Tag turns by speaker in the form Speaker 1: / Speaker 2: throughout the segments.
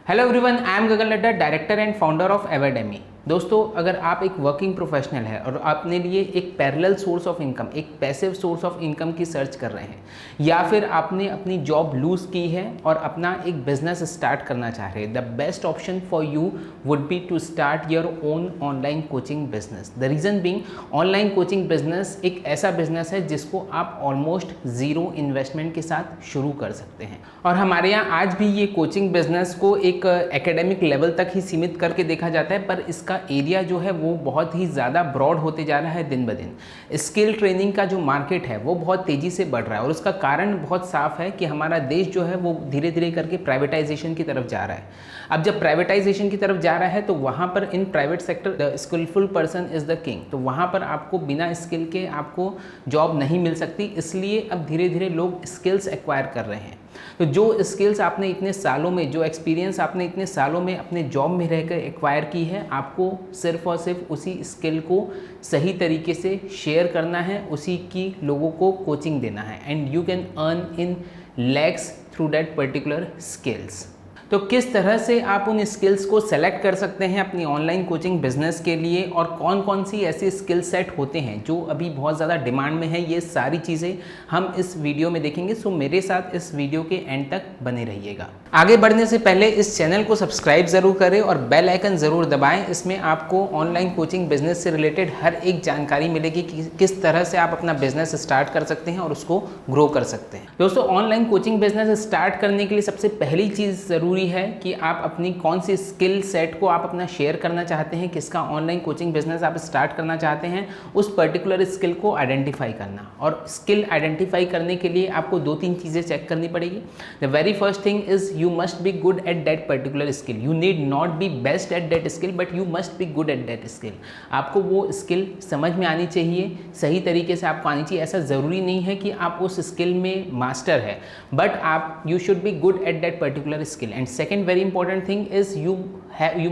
Speaker 1: Hello everyone, I am Gagan Laddha, director and founder of एवेडेमी। दोस्तों, अगर आप एक वर्किंग प्रोफेशनल है और अपने लिए एक पैरेलल सोर्स ऑफ इनकम, एक पैसिव सोर्स ऑफ इनकम की सर्च कर रहे हैं, या फिर आपने अपनी जॉब लूज़ की है और अपना एक बिजनेस स्टार्ट करना चाह रहे हैं, the best option for you would be to start your own online coaching business. The reason being, online coaching business एक ऐसा बिजनेस है जिसको आप ऑलमोस्ट ज़ीरो इन्वेस्टमेंट के साथ शुरू कर सकते हैं। और हमारे यहाँ आज भी ये कोचिंग बिजनेस को एक एकेडमिक लेवल तक ही सीमित करके देखा जाता है, पर इसका एरिया जो है वो बहुत ही ज़्यादा ब्रॉड होते जा रहा है दिन ब दिन। स्किल ट्रेनिंग का जो मार्केट है वो बहुत तेज़ी से बढ़ रहा है और उसका कारण बहुत साफ है कि हमारा देश जो है वो धीरे धीरे करके प्राइवेटाइजेशन की तरफ जा रहा है। अब जब प्राइवेटाइजेशन की तरफ जा रहा है तो वहाँ पर in private sector the skilful person is the king, तो वहाँ पर आपको बिना स्किल के आपको जॉब नहीं मिल सकती। इसलिए अब धीरे धीरे लोग स्किल्स एक्वायर कर रहे हैं। तो जो स्किल्स आपने इतने सालों में, जो एक्सपीरियंस आपने इतने सालों में अपने जॉब में रहकर एक्वायर की है, आपको सिर्फ और सिर्फ उसी स्किल को सही तरीके से शेयर करना है, उसी की लोगों को कोचिंग देना है, and you can earn in lakhs through that particular skills. तो किस तरह से आप उन स्किल्स को सेलेक्ट कर सकते हैं अपनी ऑनलाइन कोचिंग बिजनेस के लिए, और कौन कौन सी ऐसे स्किल सेट होते हैं जो अभी बहुत ज़्यादा डिमांड में है, ये सारी चीज़ें हम इस वीडियो में देखेंगे। सो मेरे साथ इस वीडियो के एंड तक बने रहिएगा। आगे बढ़ने से पहले इस चैनल को सब्सक्राइब ज़रूर करें और बेल आइकन ज़रूर दबाएं। इसमें आपको ऑनलाइन कोचिंग बिजनेस से रिलेटेड हर एक जानकारी मिलेगी कि किस तरह से आप अपना बिजनेस स्टार्ट कर सकते हैं और उसको ग्रो कर सकते हैं। दोस्तों, ऑनलाइन कोचिंग बिजनेस स्टार्ट करने के लिए सबसे पहली चीज़ ज़रूरी है कि आप अपनी कौन सी स्किल सेट को आप अपना शेयर करना चाहते हैं, किसका ऑनलाइन कोचिंग बिजनेस आप स्टार्ट करना चाहते हैं, उस पर्टिकुलर स्किल को आइडेंटिफाई करना। और स्किल आइडेंटिफाई करने के लिए आपको दो तीन चीज़ें चेक करनी पड़ेगी। The very first thing is you must be good at that particular skill. You need not be best at that skill, but you must be good at that skill. आपको वो स्किल समझ में आनी चाहिए, सही तरीके से आपको आनी चाहिए। ऐसा ज़रूरी नहीं है कि आप उस स्किल में मास्टर है, बट आप you should be good at that particular skill. And second very important thing is you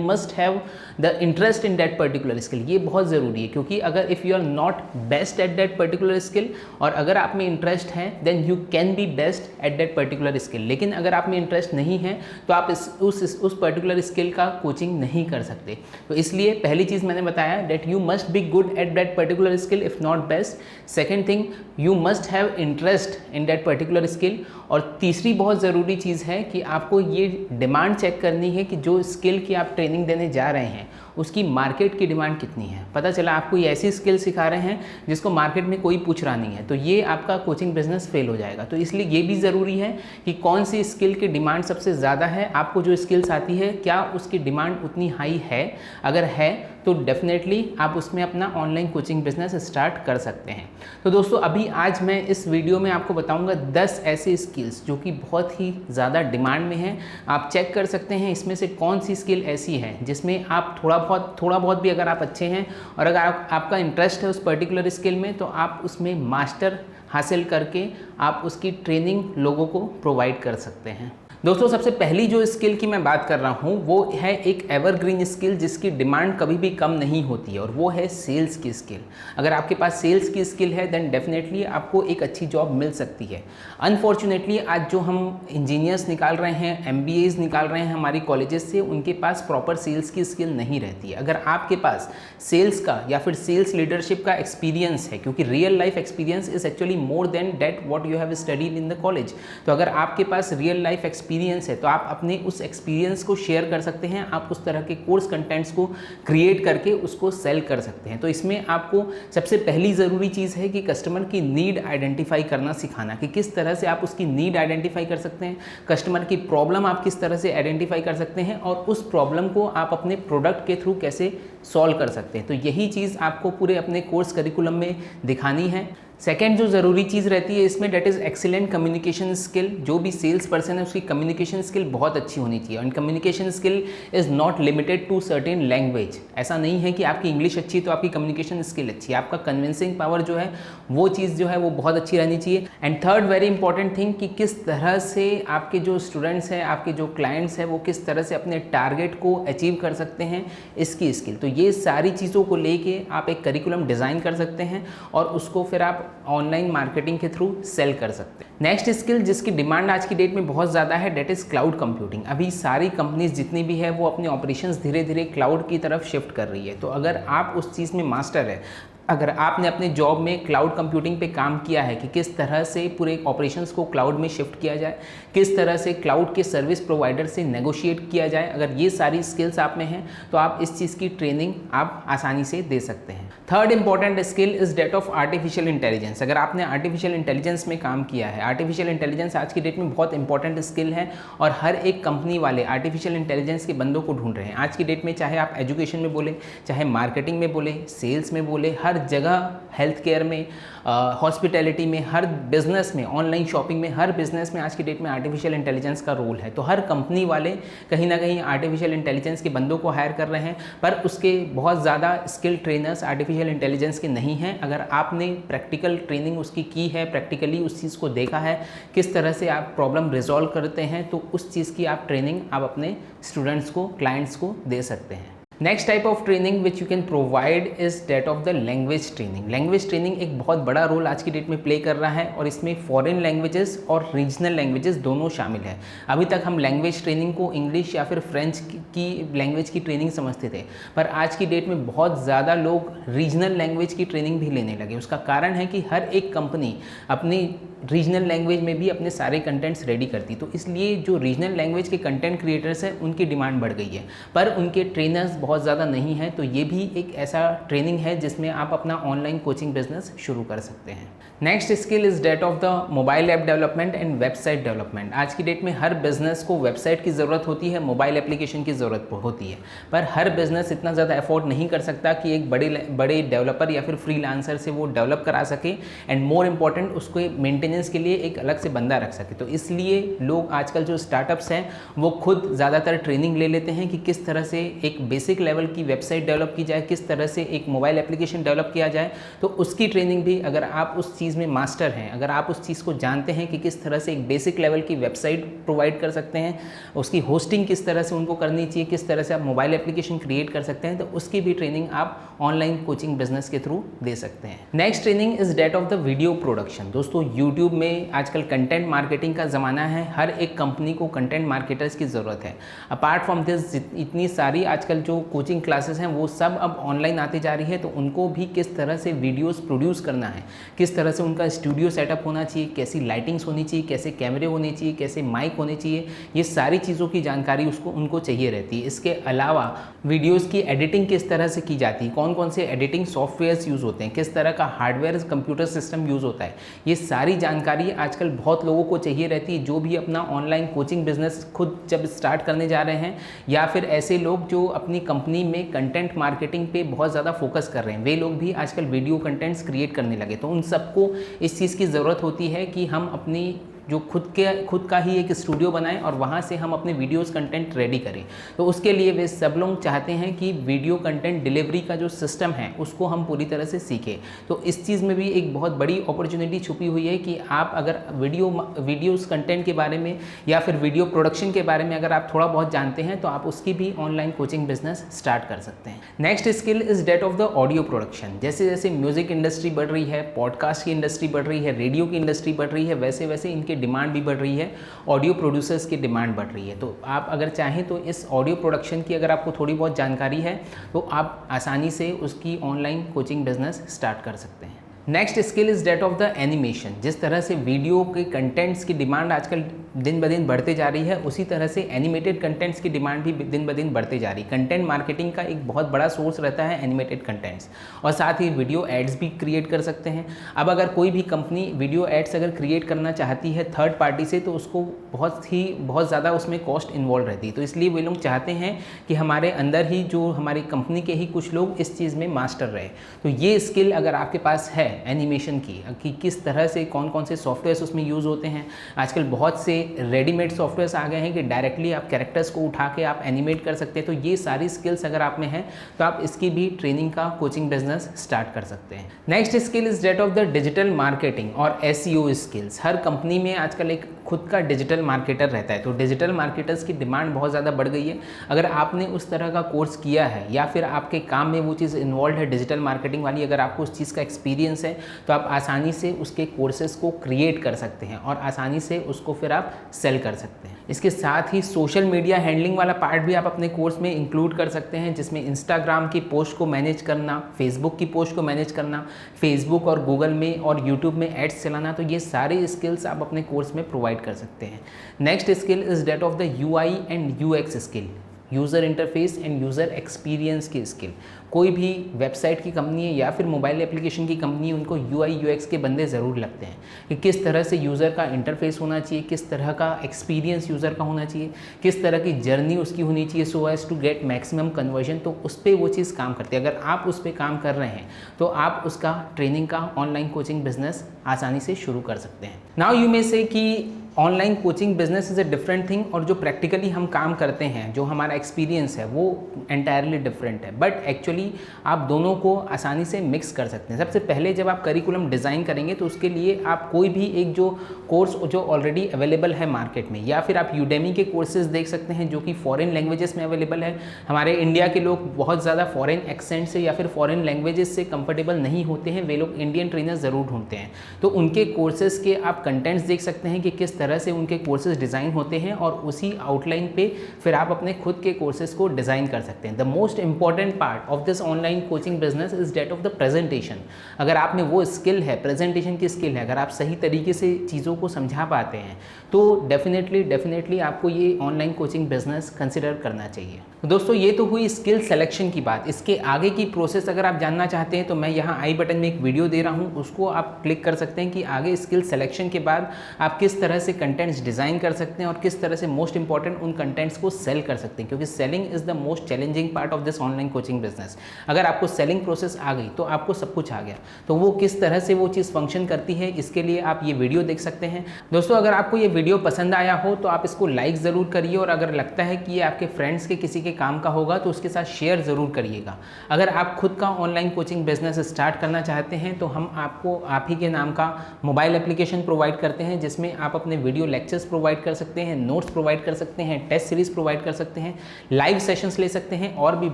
Speaker 1: must have the interest in that particular skill। ये बहुत ज़रूरी है, क्योंकि अगर if you are not best at that particular skill और अगर आप में इंटरेस्ट है then you can be best at that particular skill। लेकिन अगर आप में इंटरेस्ट नहीं है तो आप उस पर्टिकुलर स्किल का कोचिंग नहीं कर सकते। तो इसलिए पहली चीज़ मैंने बताया that you must be good at that particular skill if not best। second thing, you must have interest in that particular skill। और तीसरी बहुत ज़रूरी चीज़ है कि आपको ये डिमांड चेक करनी है कि जो स्किल की आप ट्रेनिंग देने जा रहे हैं उसकी मार्केट की डिमांड कितनी है। पता चला आपको ये ऐसी स्किल सिखा रहे हैं जिसको मार्केट में कोई पूछ रहा नहीं है, तो ये आपका कोचिंग बिजनेस फेल हो जाएगा। तो इसलिए ये भी ज़रूरी है कि कौन सी स्किल की डिमांड सबसे ज़्यादा है, आपको जो स्किल्स आती है क्या उसकी डिमांड उतनी हाई है। अगर है तो डेफिनेटली आप उसमें अपना ऑनलाइन कोचिंग बिजनेस स्टार्ट कर सकते हैं। तो दोस्तों, अभी आज मैं इस वीडियो में आपको बताऊंगा 10 ऐसे स्किल्स जो कि बहुत ही ज़्यादा डिमांड में हैं। आप चेक कर सकते हैं इसमें से कौन सी स्किल ऐसी है जिसमें आप थोड़ा बहुत भी अगर आप अच्छे हैं और अगर आपका इंटरेस्ट है उस पर्टिकुलर स्किल में, तो आप उसमें मास्टर हासिल करके आप उसकी ट्रेनिंग लोगों को प्रोवाइड कर सकते हैं। दोस्तों, सबसे पहली जो स्किल की मैं बात कर रहा हूँ वो है एक एवरग्रीन स्किल जिसकी डिमांड कभी भी कम नहीं होती है, और वो है सेल्स की स्किल। अगर आपके पास सेल्स की स्किल है देन डेफिनेटली आपको एक अच्छी जॉब मिल सकती है। अनफॉर्चुनेटली आज जो हम इंजीनियर्स निकाल रहे हैं, MBAs निकाल रहे हैं हमारी कॉलेजेस से, उनके पास प्रॉपर सेल्स की स्किल नहीं रहती है। अगर आपके पास सेल्स का या फिर सेल्स लीडरशिप का एक्सपीरियंस है, क्योंकि real life experience is actually more than that what you have studied in the college. तो अगर आपके पास रियल लाइफ एक्सपीरियंस है तो आप अपने उस एक्सपीरियंस को शेयर कर सकते हैं, आप उस तरह के कोर्स कंटेंट्स को क्रिएट करके उसको सेल कर सकते हैं। तो इसमें आपको सबसे पहली ज़रूरी चीज़ है कि कस्टमर की नीड आइडेंटिफाई करना सिखाना, कि किस तरह से आप उसकी नीड आइडेंटिफाई कर सकते हैं, कस्टमर की प्रॉब्लम आप किस तरह से आइडेंटिफाई कर सकते हैं और उस प्रॉब्लम को आप अपने प्रोडक्ट के थ्रू कैसे सॉल्व कर सकते हैं। तो यही चीज़ आपको पूरे अपने कोर्स करिकुलम में दिखानी है। सेकेंड जो ज़रूरी चीज़ रहती है इसमें that is excellent communication skill. जो भी सेल्स पर्सन है उसकी कम्युनिकेशन स्किल बहुत अच्छी होनी चाहिए। And communication skill is not limited to certain language. ऐसा नहीं है कि आपकी इंग्लिश अच्छी तो आपकी कम्युनिकेशन स्किल अच्छी है, आपका कन्विंसिंग पावर जो है वो चीज़ जो है वो बहुत अच्छी रहनी चाहिए। And third very important thing कि किस तरह से आपके जो स्टूडेंट्स हैं, आपके जो क्लाइंट्स हैं, वो किस तरह से अपने टारगेट को अचीव कर सकते हैं, इसकी स्किल। तो ये सारी चीज़ों को लेके आप एक करिकुलम डिज़ाइन कर सकते हैं और उसको फिर आप ऑनलाइन मार्केटिंग के थ्रू सेल कर सकते हैं। नेक्स्ट स्किल जिसकी डिमांड आज की डेट में बहुत ज़्यादा है, डेट इज़ क्लाउड कंप्यूटिंग। अभी सारी कंपनीज जितनी भी है वो अपने ऑपरेशंस धीरे धीरे क्लाउड की तरफ शिफ्ट कर रही है। तो अगर आप उस चीज़ में मास्टर है, अगर आपने अपने जॉब में क्लाउड कंप्यूटिंग पे काम किया है कि किस तरह से पूरे ऑपरेशंस को क्लाउड में शिफ्ट किया जाए, किस तरह से क्लाउड के सर्विस प्रोवाइडर से नेगोशिएट किया जाए, अगर ये सारी स्किल्स आप में हैं तो आप इस चीज़ की ट्रेनिंग आप आसानी से दे सकते हैं। Third important skill is that of artificial intelligence. अगर आपने आर्टिफिशियल इंटेलिजेंस में काम किया है, आर्टिफिशियल इंटेलिजेंस आज की डेट में बहुत इंपॉर्टेंट स्किल है और हर एक कंपनी वाले आर्टिफिशियल इंटेलिजेंस के बंदों को ढूंढ रहे हैं आज की डेट में। चाहे आप एजुकेशन में बोले, चाहे मार्केटिंग में बोले, सेल्स में बोले, हर जगह, हेल्थ केयर में, हॉस्पिटैलिटी में, हर बिजनेस में, ऑनलाइन शॉपिंग में, हर बिजनेस में आज की डेट में आर्टिफिशियल इंटेलिजेंस का रोल है। तो हर कंपनी वाले कहीं ना कहीं आर्टिफिशियल इंटेलिजेंस के बंदों को हायर कर रहे हैं, पर उसके बहुत ज़्यादा स्किल ट्रेनर्स आर्टिफिशियल इंटेलिजेंस के नहीं हैं। अगर आपने प्रैक्टिकल ट्रेनिंग उसकी की है, प्रैक्टिकली उस चीज़ को देखा है, किस तरह से आप प्रॉब्लम रिजॉल्व करते हैं, तो उस चीज़ की आप ट्रेनिंग आप अपने स्टूडेंट्स को, क्लाइंट्स को दे सकते हैं। Next type of training which you can provide is that of the language training. Language training एक बहुत बड़ा रोल आज की डेट में प्ले कर रहा है और इसमें फॉरेन लैंग्वेजेस और रीजनल लैंग्वेजेस दोनों शामिल है। अभी तक हम लैंग्वेज ट्रेनिंग को इंग्लिश या फिर फ्रेंच की लैंग्वेज की ट्रेनिंग समझते थे, पर आज की डेट में बहुत ज़्यादा लोग रीजनल लैंग्वेज की ट्रेनिंग भी लेने लगे। उसका कारण है कि हर एक कंपनी अपनी रीजनल लैंग्वेज में भी अपने सारे कंटेंट्स रेडी करती, तो इसलिए जो रीजनल लैंग्वेज के कंटेंट क्रिएटर्स हैं उनकी डिमांड बढ़ गई है, पर उनके ट्रेनर्स बहुत ज़्यादा नहीं है। तो ये भी एक ऐसा ट्रेनिंग है जिसमें आप अपना ऑनलाइन कोचिंग बिजनेस शुरू कर सकते हैं। Next skill is that of the mobile app development and website development. आज की डेट में हर बिजनेस को वेबसाइट की ज़रूरत होती है, मोबाइल एप्लीकेशन की ज़रूरत होती है, पर हर बिजनेस इतना ज़्यादा अफोर्ड नहीं कर सकता कि एक बड़े डेवलपर या फिर फ्रीलांसर से वो डेवलप करा सके, एंड मोर इम्पॉर्टेंट उसको मेंटेनेंस के लिए एक अलग से बंदा रख सके। तो इसलिए लोग आजकल जो स्टार्टअप्स हैं वो खुद ज़्यादातर ट्रेनिंग ले लेते हैं कि किस तरह से एक बेसिक लेवल की वेबसाइट डेवलप की जाए, किस तरह से एक मोबाइल एप्लीकेशन डेवलप किया जाए। तो उसकी ट्रेनिंग भी, अगर आप उस चीज़ में मास्टर हैं, अगर आप उस चीज़ को जानते हैं कि किस तरह से एक बेसिक लेवल की वेबसाइट प्रोवाइड कर सकते हैं, उसकी होस्टिंग किस तरह से उनको करनी चाहिए, किस तरह से आप मोबाइल एप्लीकेशन क्रिएट कर सकते हैं, तो उसकी भी ट्रेनिंग आप ऑनलाइन कोचिंग बिजनेस के थ्रू दे सकते हैं। Next training is that of the video production. दोस्तों, यूट्यूब में आजकल कंटेंट मार्केटिंग का ज़माना है, हर एक कंपनी को कंटेंट मार्केटर्स की ज़रूरत है। अपार्ट फ्रॉम दिस, इतनी सारी आजकल जो कोचिंग क्लासेस हैं वो सब अब ऑनलाइन आती जा रही है, तो उनको भी किस तरह से वीडियोस प्रोड्यूस करना है, किस तरह से उनका स्टूडियो सेटअप होना चाहिए, कैसी लाइटिंग्स होनी चाहिए, कैसे कैमरे होने चाहिए, कैसे माइक होने चाहिए, ये सारी चीज़ों की जानकारी उनको चाहिए रहती है। इसके अलावा वीडियोज़ की एडिटिंग किस तरह से की जाती है, कौन कौन से एडिटिंग सॉफ्टवेयर्स यूज़ होते हैं, किस तरह का हार्डवेयर कंप्यूटर सिस्टम यूज़ होता है, ये सारी जानकारी आजकल बहुत लोगों को चाहिए रहती है, जो भी अपना ऑनलाइन कोचिंग बिजनेस खुद जब स्टार्ट करने जा रहे हैं, या फिर ऐसे लोग जो अपनी कंपनी में कंटेंट मार्केटिंग पे बहुत ज़्यादा फोकस कर रहे हैं, वे लोग भी आजकल वीडियो कंटेंट्स क्रिएट करने लगे। तो उन सबको इस चीज़ की ज़रूरत होती है कि हम अपनी जो खुद का ही एक स्टूडियो बनाएं और वहाँ से हम अपने वीडियोस कंटेंट रेडी करें। तो उसके लिए वे सब लोग चाहते हैं कि वीडियो कंटेंट डिलीवरी का जो सिस्टम है उसको हम पूरी तरह से सीखें। तो इस चीज़ में भी एक बहुत बड़ी अपॉर्चुनिटी छुपी हुई है कि आप अगर वीडियोस कंटेंट के बारे में या फिर वीडियो प्रोडक्शन के बारे में अगर आप थोड़ा बहुत जानते हैं तो आप उसकी भी ऑनलाइन कोचिंग बिजनेस स्टार्ट कर सकते हैं। Next skill is that of the audio production. जैसे जैसे म्यूजिक इंडस्ट्री बढ़ रही है, पॉडकास्ट की इंडस्ट्री बढ़ रही है, रेडियो की इंडस्ट्री बढ़ रही है, वैसे वैसे इनके डिमांड भी बढ़ रही है, ऑडियो प्रोड्यूसर्स की डिमांड बढ़ रही है। तो आप अगर चाहें तो इस ऑडियो प्रोडक्शन की अगर आपको थोड़ी बहुत जानकारी है तो आप आसानी से उसकी ऑनलाइन कोचिंग बिजनेस स्टार्ट कर सकते हैं। Next skill is that of the animation. जिस तरह से वीडियो के कंटेंट्स की डिमांड आजकल दिन ब दिन बढ़ते जा रही है, उसी तरह से एनिमेटेड कंटेंट्स की डिमांड भी दिन ब दिन बढ़ते जा रही है। कंटेंट मार्केटिंग का एक बहुत बड़ा सोर्स रहता है एनिमेटेड कंटेंट्स, और साथ ही वीडियो एड्स भी क्रिएट कर सकते हैं। अब अगर कोई भी कंपनी वीडियो एड्स अगर क्रिएट करना चाहती है थर्ड पार्टी से, तो उसको बहुत ज़्यादा उसमें कॉस्ट इन्वॉल्व रहती है। तो इसलिए वे लोग चाहते हैं कि हमारे अंदर ही जो हमारी कंपनी के ही कुछ लोग इस चीज़ में मास्टर रहे। तो ये स्किल अगर आपके पास है एनिमेशन की, कि किस तरह से कौन कौन से सॉफ्टवेयर्स उसमें यूज़ होते हैं। आजकल बहुत से रेडीमेड सॉफ्टवेयर्स आ गए हैं कि डायरेक्टली आप कैरेक्टर्स को उठा के आप एनिमेट कर सकते हैं। तो ये सारी स्किल्स अगर आप में हैं तो आप इसकी भी ट्रेनिंग का कोचिंग बिजनेस स्टार्ट कर सकते हैं। Next skill is that of the digital marketing और SEO स्किल्स। हर कंपनी में आजकल एक खुद का डिजिटल मार्केटर रहता है। तो डिजिटल मार्केटर्स की डिमांड बहुत ज़्यादा बढ़ गई है। अगर आपने उस तरह का कोर्स किया है या फिर आपके काम में वो चीज़ इन्वॉल्व है डिजिटल मार्केटिंग वाली, अगर आपको उस चीज़ का एक्सपीरियंस है तो आप आसानी से उसके कोर्सेज को क्रिएट कर सकते हैं और आसानी से उसको फिर आप सेल कर सकते हैं। इसके साथ ही सोशल मीडिया हैंडलिंग वाला पार्ट भी आप अपने कोर्स में इंक्लूड कर सकते हैं, जिसमें इंस्टाग्राम की पोस्ट को मैनेज करना, फेसबुक की पोस्ट को मैनेज करना, फेसबुक और गूगल में और यूट्यूब में एड्स चलाना। तो ये सारे स्किल्स आप अपने कोर्स में प्रोवाइड कर सकते हैं। Next skill is that of the UI and UX skill, user interface and user experience की स्किल। कोई भी वेबसाइट की कंपनी है या फिर मोबाइल एप्लीकेशन की कंपनी है, उनको UI UX के बंदे ज़रूर लगते हैं कि किस तरह से यूज़र का इंटरफेस होना चाहिए, किस तरह का एक्सपीरियंस यूज़र का होना चाहिए, किस तरह की जर्नी उसकी होनी चाहिए so as to get maximum conversion. तो उस पर वो चीज़ काम करती है। अगर आप उस पर काम कर रहे हैं तो आप उसका ट्रेनिंग का ऑनलाइन कोचिंग बिजनेस आसानी से शुरू कर सकते हैं। नाउ यू मे से कि online coaching business is a different thing, और जो प्रैक्टिकली हम काम करते हैं, जो हमारा एक्सपीरियंस है, वो एंटायरली डिफरेंट है। बट एक्चुअली आप दोनों को आसानी से मिक्स कर सकते हैं। सबसे पहले जब आप करिकुलम डिज़ाइन करेंगे तो उसके लिए आप कोई भी एक जो कोर्स जो ऑलरेडी अवेलेबल है मार्केट में, या फिर आप यूडेमी के कोर्सेज देख सकते हैं जो कि फॉरेन लैंग्वेजेस में अवेलेबल है। हमारे इंडिया के लोग बहुत ज़्यादा फॉरेन एक्सेंट से या फिर फॉरेन लैंग्वेजेस से कंफर्टेबल नहीं होते हैं, वे लोग इंडियन ट्रेनर ज़रूर ढूंढते हैं। तो उनके कोर्सेज़ के आप कंटेंट्स देख सकते हैं कि किस तरह से उनके कोर्सेज डिज़ाइन होते हैं, और उसी आउटलाइन पे फिर आप अपने खुद के कोर्सेज को डिज़ाइन कर सकते हैं। The most important part of this online coaching business is that of the presentation. अगर आप में वो स्किल है, प्रेजेंटेशन की स्किल है, अगर आप सही तरीके से चीज़ों को समझा पाते हैं तो डेफिनेटली आपको ये ऑनलाइन कोचिंग बिजनेस कंसिडर करना चाहिए। तो दोस्तों ये तो हुई स्किल सिलेक्शन की बात। इसके आगे की प्रोसेस अगर आप जानना चाहते हैं तो मैं यहाँ आई बटन में एक वीडियो दे रहा हूँ, उसको आप क्लिक कर सकते हैं कि आगे स्किल सिलेक्शन के बाद आप किस तरह से कंटेंट्स डिज़ाइन कर सकते हैं और किस तरह से मोस्ट इंपॉर्टेंट उन कंटेंट्स को सेल कर सकते हैं, क्योंकि selling is the most challenging part of this online coaching business. अगर आपको सेलिंग प्रोसेस आ गई तो आपको सब कुछ आ गया। तो वो किस तरह से वो चीज़ फंक्शन करती है, इसके लिए आप ये वीडियो देख सकते हैं। दोस्तों अगर आपको ये वीडियो पसंद आया हो तो आप इसको लाइक ज़रूर करिए, और अगर लगता है कि ये आपके फ्रेंड्स के किसी के काम का होगा तो उसके साथ शेयर ज़रूर करिएगा। अगर आप खुद का ऑनलाइन कोचिंग बिजनेस स्टार्ट करना चाहते हैं तो हम आपको आप ही के नाम का मोबाइल एप्लीकेशन प्रोवाइड करते हैं, जिसमें आप अपने वीडियो लेक्चर्स प्रोवाइड कर सकते हैं, नोट्स प्रोवाइड कर सकते हैं, टेस्ट सीरीज प्रोवाइड कर सकते हैं, लाइव सेशंस ले सकते हैं, और भी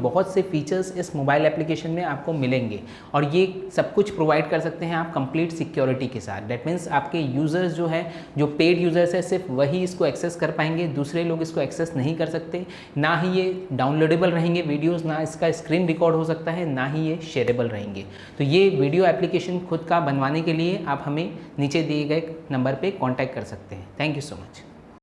Speaker 1: बहुत से फीचर्स इस मोबाइल एप्लीकेशन में आपको मिलेंगे। और ये सब कुछ प्रोवाइड कर सकते हैं आप कंप्लीट सिक्योरिटी के साथ। दैट मीन्स आपके यूज़र्स जो है, जो पेड यूज़र्स है, सिर्फ वही इसको एक्सेस कर पाएंगे, दूसरे लोग इसको एक्सेस नहीं कर सकते। ना ही ये डाउनलोडेबल रहेंगे वीडियोज़, ना इसका स्क्रीन रिकॉर्ड हो सकता है, ना ही ये शेयरेबल रहेंगे। तो ये वीडियो एप्लीकेशन खुद का बनवाने के लिए आप हमें नीचे दिए गए नंबर पर कॉन्टैक्ट कर सकते हैं। Thank you so much.